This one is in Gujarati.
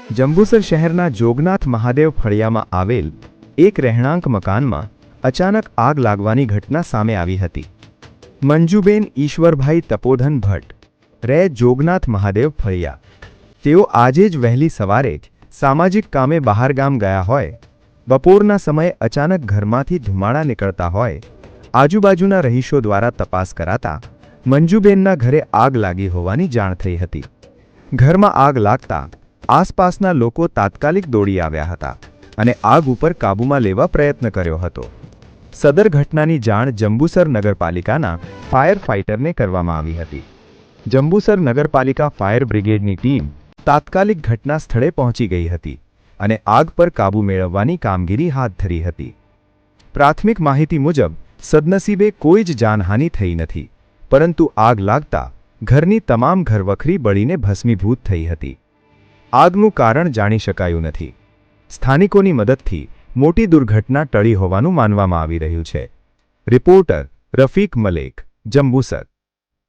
જંબુસર શહેરના જોગનાથ મહાદેવ ફળિયામાં આવેલ એક રહેણાંક મકાનમાં અચાનક આગ લાગવાની ઘટના સામે આવી હતી. મંજુબેન ઈશ્વરભાઈ તપોધન ભટ્ટ રહે જોગનાથ મહાદેવ ફળિયા. તેઓ આજે જ વહેલી સવારે સામાજિક કામે બહારગામ ગયા હોય. બપોરના સમયે અચાનક ઘરમાંથી ધુમાડા નીકળતા હોય. આજુબાજુના રહીશો દ્વારા તપાસ કરાતા મંજુબેનના ઘરે આગ લાગી હોવાની જાણ થઈ હતી. ઘરમાં આગ લાગતા આસપાસના લોકો તાત્કાલિક દોડી આવ્યા હતા અને આગ ઉપર કાબૂમાં લેવા પ્રયત્ન કર્યો હતો. સદર ઘટનાની જાણ જંબુસર નગરપાલિકાના ફાયર ફાઇટરને કરવામાં આવી હતી. જંબુસર નગરપાલિકા ફાયર બ્રિગેડની ટીમ તાત્કાલિક ઘટના સ્થળે પહોંચી ગઈ હતી અને આગ પર કાબૂ મેળવવાની કામગીરી હાથ ધરી હતી. પ્રાથમિક માહિતી મુજબ સદનસીબે કોઈ જ જાનહાનિ થઈ નથી, પરંતુ આગ લાગતા ઘરની તમામ ઘરવખરી બળીને ભસ્મીભૂત થઈ હતી. આગનું કારણ જાણી શકાયું નથી. સ્થાનિકોની મદદથી મોટી દુર્ઘટના ટળી હોવાનું માનવામાં આવી રહ્યું છે. રિપોર્ટર રફીક મલેક, જંબુસર.